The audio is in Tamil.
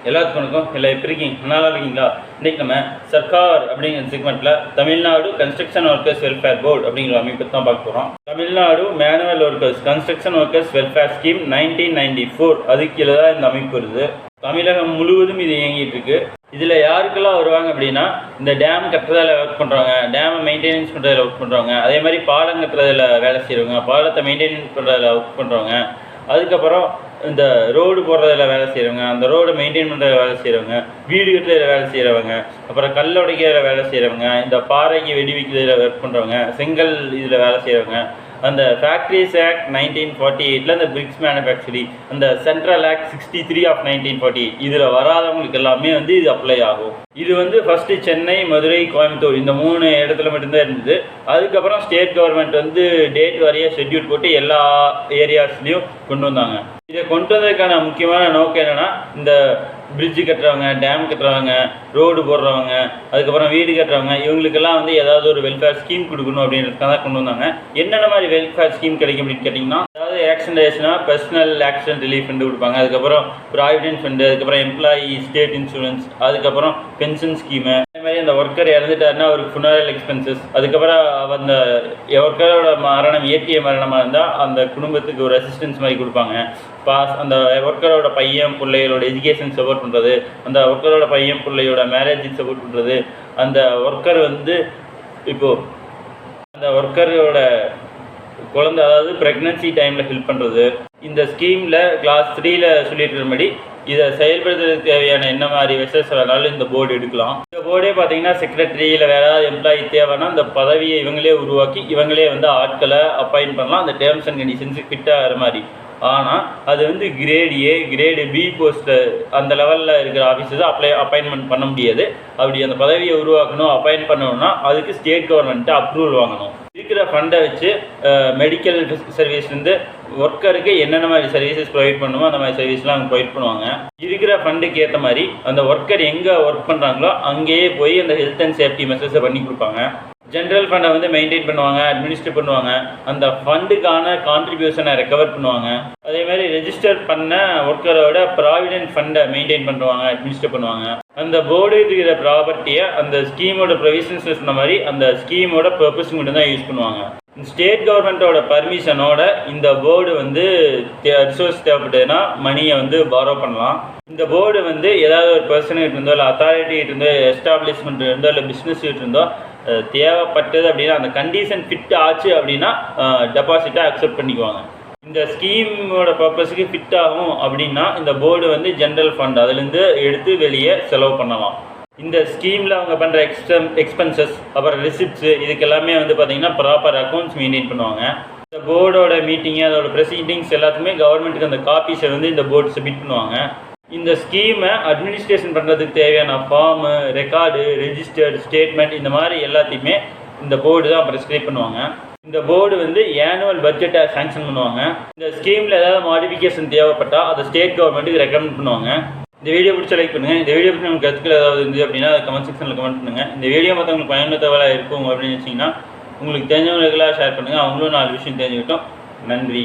எல்லாத்துக்கும் வணக்கம். எல்லாம் எப்படி இருக்கீங்க? நல்லா இருக்கீங்களா? இன்றைக்கி நம்ம சர்க்கார் அப்படிங்கிற செக்மெண்ட்டில் Tamil Nadu construction workers welfare board அப்படிங்கிற அமைப்பை தான் பார்க்க போகிறோம். Tamil Nadu manual workers construction workers welfare scheme 1994 அதுக்கு கீழே தான் இந்த அமைப்பு வருது. தமிழகம் முழுவதும் இது இயங்கிட்டு இருக்கு. இதில் யாருக்கெல்லாம் வருவாங்க அப்படின்னா, இந்த டேம் கட்டுறதில் ஒர்க் பண்ணுறவங்க, டேமை மெயின்டெனன்ஸ் பண்ணுறதில் ஒர்க் பண்ணுறவங்க, அதே மாதிரி பாலம் கட்டுறதில் வேலை செய்கிறவங்க, பாலத்தை மெயின்டெனன்ஸ் பண்ணுறதில் ஒர்க் பண்ணுறவங்க, அதுக்கப்புறம் இந்த ரோடு போடுறதில் வேலை செய்கிறவங்க, அந்த ரோடு மெயின்டைன் பண்ணுறதில் வேலை செய்கிறவங்க, வீடு கட்டுறதில் வேலை செய்கிறவங்க, அப்புறம் கல் உடைக்கிறதில் வேலை செய்கிறவங்க, இந்த பாறைக்கு வெடி வைக்கிறதில் ஒர்க் பண்ணுறவங்க, செங்கல் இதில் வேலை செய்கிறவங்க, அந்த ஃபேக்ட்ரிஸ் ஆக்ட் 1948 அந்த பிரிக்ஸ் மேனுஃபேக்சரிங், அந்த சென்ட்ரல் ஆக்ட் 63 ஆஃப் 1948 இதில் வராதவங்களுக்கு எல்லாமே இது அப்ளை ஆகும். இது ஃபஸ்ட்டு சென்னை, மதுரை, கோயம்புத்தூர் இந்த 3 இடத்துல மட்டும்தான் இருந்தது. அதுக்கப்புறம் ஸ்டேட் கவர்மெண்ட் டேட் வாரியாக ஷெட்யூல் போட்டு எல்லா ஏரியாஸ்லேயும் கொண்டு வந்தாங்க. இதை கொண்டு வந்ததுக்கான முக்கியமான நோக்கம் என்னென்னா, இந்த பிரிட்ஜு கட்டுறவங்க, டேம் கட்டுறவங்க, ரோடு போடுறவங்க, அதுக்கப்புறம் வீடு கட்டுறவங்க, இவங்களுக்கெல்லாம் ஏதாவது ஒரு வெல்ஃபேர் ஸ்கீம் கொடுக்கணும் அப்படின்றதுக்காக தான் கொண்டு வந்தாங்க. என்னென்ன மாதிரி வெல்ஃபேர் ஸ்கீம் கிடைக்கும் அப்படின்னு கேட்டிங்கன்னா, அதாவது ஆக்சிடென்ட் ஆச்சுன்னா பர்சனல் ஆக்சிடென்ட் ரிலீஃப் ஃபண்டு கொடுப்பாங்க, அதுக்கப்புறம் ப்ராவிடென்ட் ஃபண்டு, அதுக்கப்புறம் எம்ப்ளாயி ஸ்டேட் இன்சூரன்ஸ், அதுக்கப்புறம் பென்ஷன் ஸ்கீமு, அதே மாதிரி அந்த ஒர்க்கர் இறந்துட்டாருன்னா அவருக்கு ஃபுனரல் எக்ஸ்பென்சஸ், அதுக்கப்புறம் அந்த ஒர்க்கரோட மரணம் இயற்கை மரணமாக இருந்தால் அந்த குடும்பத்துக்கு ஒரு அசிஸ்டன்ஸ் மாதிரி கொடுப்பாங்க. அந்த ஒர்க்கரோட பையன் பிள்ளைகளோட எஜுகேஷன் சப்போர்ட் பண்ணுறது, அந்த ஒர்க்கரோட பையன் பிள்ளையோட மேரேஜுக்கு சப்போர்ட் பண்ணுறது, அந்த ஒர்க்கர் இப்போது அந்த ஒர்க்கரோட குழந்தை அதாவது ப்ரெக்னன்சி டைமில் ஹெல்ப் பண்ணுறது. இந்த ஸ்கீமில் கிளாஸ் 3ல் சொல்லியிருக்கிறபடி இதை செயல்படுத்துறதுக்கு தேவையான என்ன மாதிரி மெஷர்ஸ் வேணாலும் இந்த போர்டு எடுக்கலாம். இந்த போர்டே பார்த்தீங்கன்னா செக்ரட்டரியில் வேறு ஏதாவது எம்ப்ளாயி தேவைன்னா அந்த பதவியை இவங்களே உருவாக்கி இவங்களே ஆட்களை அப்பாயின்ட் பண்ணலாம், அந்த டேர்ம்ஸ் அண்ட் கண்டிஷன்ஸுக்கு ஃபிட் ஆகிற மாதிரி. ஆனால் அது grade A, grade B post அந்த லெவலில் இருக்கிற ஆஃபீஸஸ் அப்பாயின்மெண்ட் பண்ண முடியாது. அப்படி அந்த பதவியை உருவாக்கணும், அப்பாயின்ட் பண்ணணும்னா அதுக்கு ஸ்டேட் கவர்மெண்ட்டு அப்ரூவல் வாங்கணும். இருக்கிற ஃபண்டை வச்சு மெடிக்கல் சர்வீஸ்லேருந்து ஒர்க்கருக்கு என்னென்ன மாதிரி சர்வீசஸ் ப்ரொவைட் பண்ணுமோ அந்த மாதிரி சர்வீஸ்லாம் அவங்க ப்ரொவைட் பண்ணுவாங்க. இருக்கிற ஃபண்டுக்கு ஏற்ற மாதிரி அந்த ஒர்க்கர் எங்கே ஒர்க் பண்ணுறாங்களோ அங்கேயே போய் அந்த ஹெல்த் அண்ட் சேஃப்டி மெஷர்ஸை பண்ணி கொடுப்பாங்க. ஜென்ரல் ஃபண்டை மெயின்டைன் பண்ணுவாங்க, அட்மினிஸ்ட்ரேட் பண்ணுவாங்க, அந்த ஃபண்டுக்கான கான்ட்ரிபியூஷனை ரெக்கவர் பண்ணுவாங்க. அதே மாதிரி ரெஜிஸ்டர் பண்ண ஒர்க்கரோட ப்ராவிடென்ட் ஃபண்டை மெயின்டைன் பண்ணுவாங்க, அட்மினிஸ்ட்ரேட் பண்ணுவாங்க. அந்த போர்டு இருக்கிற ப்ராப்பர்ட்டியை அந்த ஸ்கீமோட ப்ரொவிஷன்ஸ் சொன்ன மாதிரி அந்த ஸ்கீமோட பர்பஸ் மட்டும் தான் யூஸ் பண்ணுவாங்க. ஸ்டேட் கவர்மெண்ட்டோட பர்மிஷனோட இந்த போர்டு ரிசோர்ஸ் தேவைப்பட்டதுன்னா மணியை பாரோ பண்ணலாம். இந்த போர்டு ஏதாவது ஒரு பர்சன்கிட்ட இருந்தோ இல்லை அத்தாரிட்டிகிட்ட இருந்தோ எஸ்டாப்ளிஷ்மெண்ட் இருந்தோ இல்லை பிஸ்னஸ் இருந்தோ தேவைப்பட்டது அப்படின்னா அந்த கண்டிஷன் ஃபிட் ஆச்சு அப்படின்னா டெபாசிட்டாக அக்செப்ட் பண்ணிக்குவாங்க. இந்த ஸ்கீமோட பர்பஸுக்கு ஃபிட் ஆகும் அப்படின்னா இந்த போர்டு ஜென்ரல் ஃபண்ட் அதுலேருந்து எடுத்து வெளியே செலவு பண்ணலாம். இந்த ஸ்கீமில் அவங்க பண்ணுற எக்ஸ்பென்சஸ் அப்புறம் ரிசிப்ட்ஸு இதுக்கெல்லாமே பார்த்தீங்கன்னா ப்ராப்பர் அக்கௌண்ட்ஸ் மெயின்டைன் பண்ணுவாங்க. இந்த போர்டோட மீட்டிங்கு அதோட ப்ரொசீடிங்ஸ் எல்லாத்துக்குமே கவர்மெண்ட்டுக்கு அந்த காப்பீஸை இந்த போர்டு சப்மிட் பண்ணுவாங்க. இந்த ஸ்கீமை அட்மினிஸ்ட்ரேஷன் பண்ணுறதுக்கு தேவையான ஃபார்மு, ரெக்கார்டு, ரெஜிஸ்டர்டு ஸ்டேட்மெண்ட் இந்த மாதிரி எல்லாத்தையுமே இந்த போர்டு தான் ப்ரெஸ்கிரைப் பண்ணுவாங்க. இந்த போர்டு ஆனுவல் பட்ஜெட்டை சாங்ஷன் பண்ணுவாங்க. இந்த ஸ்கீமில் ஏதாவது மாடிஃபிகேஷன் தேவைப்பட்டால் அதை ஸ்டேட் கவர்மெண்ட்டுக்கு ரெக்கமெண்ட் பண்ணுவாங்க. இந்த வீடியோ பிடிச்ச லைக் பண்ணுங்கள். இந்த வீடியோ பற்றி உங்களுக்கு கருத்துக்கள் ஏதாவது இருந்துச்சு அப்படின்னா அதை கமெண்ட் செக்ஷனில் கமெண்ட் பண்ணுங்கள். இந்த வீடியோ மற்றவங்களுக்கு பயனுள்ள தகவலாக இருக்கும் அப்படின்னு வச்சிங்கன்னா உங்களுக்கு தெரிஞ்சவங்களுக்கெல்லாம் ஷேர் பண்ணுங்கள். அவங்களும் 4 விஷயம் தெரிஞ்சுக்கிட்டோம். நன்றி.